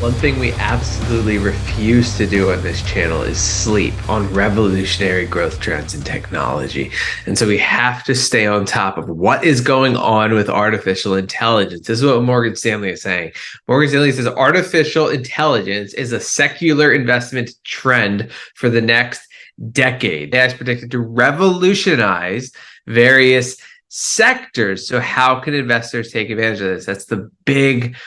One thing we absolutely refuse to do on this channel is sleep on revolutionary growth trends in technology. And so we have to stay on top of what is going on with artificial intelligence. This is what Morgan Stanley is saying. Morgan Stanley says artificial intelligence is a secular investment trend for the next decade. AI is predicted to revolutionize various sectors. So how can investors take advantage of this? That's the big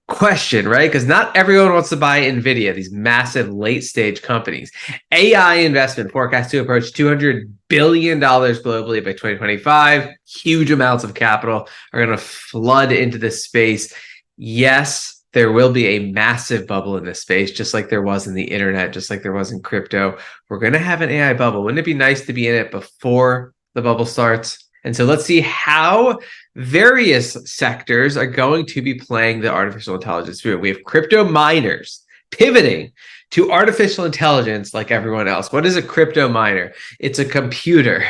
question, right? Because not everyone wants to buy NVIDIA, these massive late stage companies. AI investment forecast to approach $200 billion globally by 2025. Huge amounts of capital are going to flood into this space. Yes, there will be a massive bubble in this space, just like there was in the internet, just like there was in crypto. We're going to have an AI bubble. Wouldn't it be nice to be in it before the bubble starts? And so let's see how various sectors are going to be playing the artificial intelligence field. We have crypto miners pivoting to artificial intelligence like everyone else. What is a crypto miner? It's a computer.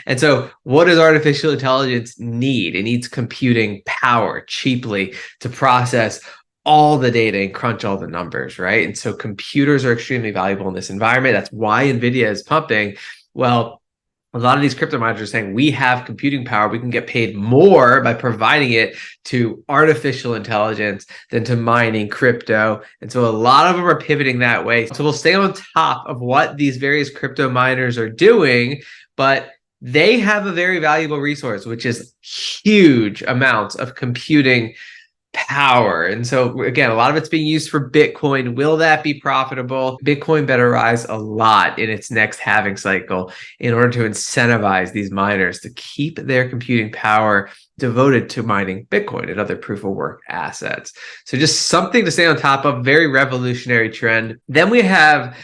And so what does artificial intelligence need? It needs computing power cheaply to process all the data and crunch all the numbers, right? And so computers are extremely valuable in this environment. That's why NVIDIA is pumping. Well, a lot of these crypto miners are saying we have computing power. We can get paid more by providing it to artificial intelligence than to mining crypto. And so a lot of them are pivoting that way. So we'll stay on top of what these various crypto miners are doing, but they have a very valuable resource, which is huge amounts of computing power. And so again, a lot of it's being used for Bitcoin. Will that be profitable? Bitcoin better rise a lot in its next halving cycle in order to incentivize these miners to keep their computing power devoted to mining Bitcoin and other proof of work assets. So just something to stay on top of, very revolutionary trend. Then we have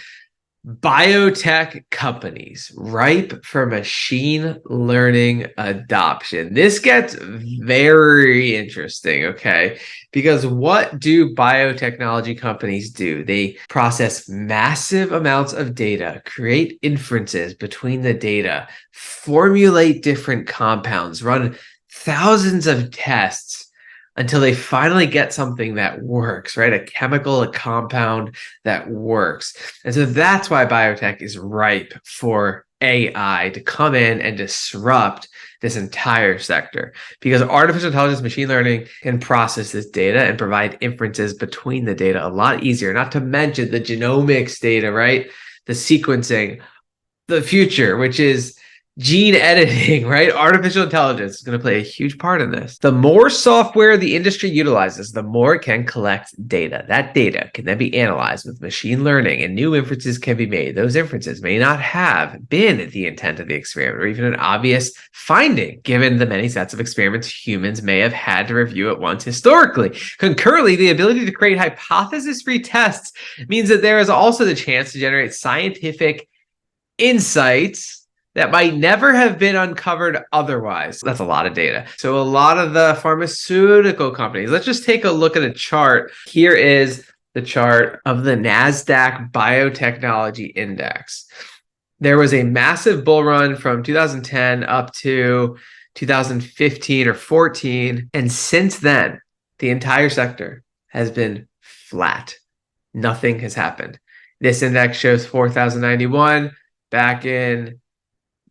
biotech companies ripe for machine learning adoption. This gets very interesting, okay? Because what do biotechnology companies do? They process massive amounts of data, create inferences between the data, formulate different compounds, run thousands of tests until they finally get something that works, right? A chemical, a compound that works. And so that's why biotech is ripe for AI to come in and disrupt this entire sector, because artificial intelligence, machine learning can process this data and provide inferences between the data a lot easier, not to mention the genomics data, right? The sequencing, the future, which is gene editing, right? Artificial intelligence is going to play a huge part in this. The more software the industry utilizes, the more it can collect data. That data can then be analyzed with machine learning and new inferences can be made. Those inferences may not have been the intent of the experiment or even an obvious finding, given the many sets of experiments humans may have had to review at once historically. Concurrently, the ability to create hypothesis-free tests means that there is also the chance to generate scientific insights that might never have been uncovered otherwise. That's a lot of data. So a lot of the pharmaceutical companies, let's just take a look at a chart. Here is the chart of the NASDAQ Biotechnology Index. There was a massive bull run from 2010 up to 2015 or 14. And since then, the entire sector has been flat. Nothing has happened. This index shows 4,091 back in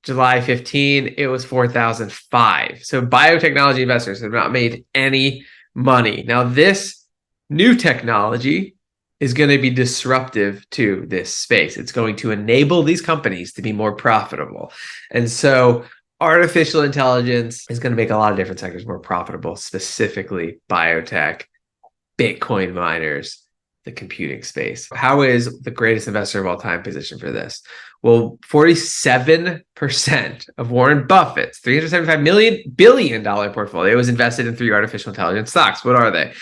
July 15, it was 4,005. So biotechnology investors have not made any money. Now, this new technology is going to be disruptive to this space. It's going to enable these companies to be more profitable. And so artificial intelligence is going to make a lot of different sectors more profitable, specifically biotech, Bitcoin miners, the computing space. How is the greatest investor of all time positioned for this? Well, 47% of Warren Buffett's $375 billion portfolio was invested in 3 artificial intelligence stocks. What are they?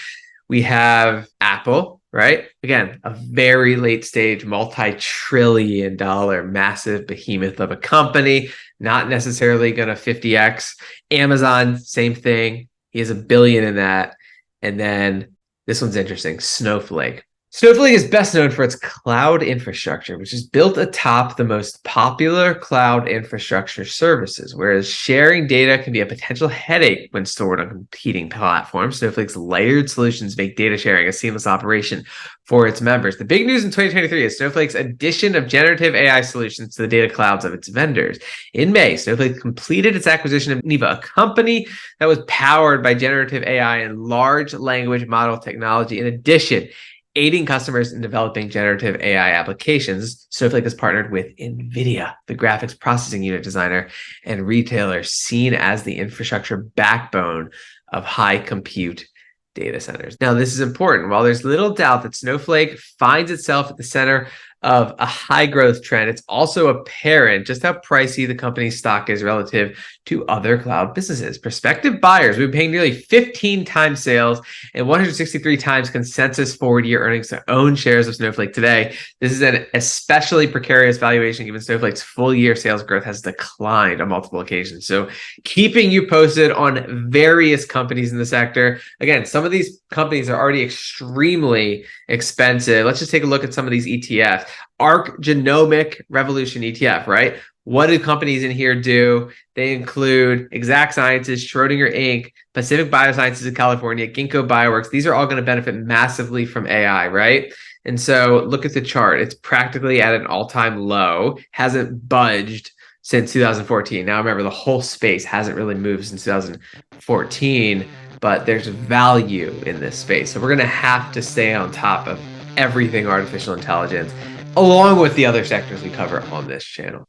We have Apple, right? Again, a very late stage, multi-trillion-dollar, massive behemoth of a company, not necessarily going to 50x. Amazon, same thing. He has $1 billion in that. And then this one's interesting, Snowflake. Snowflake is best known for its cloud infrastructure, which is built atop the most popular cloud infrastructure services. Whereas sharing data can be a potential headache when stored on competing platforms, Snowflake's layered solutions make data sharing a seamless operation for its members. The big news in 2023 is Snowflake's addition of generative AI solutions to the data clouds of its vendors. In May, Snowflake completed its acquisition of Neva, a company that was powered by generative AI and large language model technology. In addition, aiding customers in developing generative AI applications, Snowflake has partnered with NVIDIA, the graphics processing unit designer and retailer seen as the infrastructure backbone of high compute data centers. Now, this is important. While there's little doubt that Snowflake finds itself at the center of a high growth trend, it's also apparent just how pricey the company's stock is relative to other cloud businesses. Prospective buyers, we've been paying nearly 15 times sales and 163 times consensus forward year earnings to own shares of Snowflake today. This is an especially precarious valuation given Snowflake's full year sales growth has declined on multiple occasions. So keeping you posted on various companies in the sector. Again, some of these companies are already extremely expensive. Let's just take a look at some of these ETFs. ARC Genomic Revolution ETF, right? What do companies in here do? They include Exact Sciences, Schrodinger Inc., Pacific Biosciences of California, Ginkgo Bioworks. These are all going to benefit massively from AI, right? And so look at the chart. It's practically at an all-time low, hasn't budged since 2014. Now, remember, the whole space hasn't really moved since 2014, but there's value in this space. So we're going to have to stay on top of everything artificial intelligence, along with the other sectors we cover on this channel.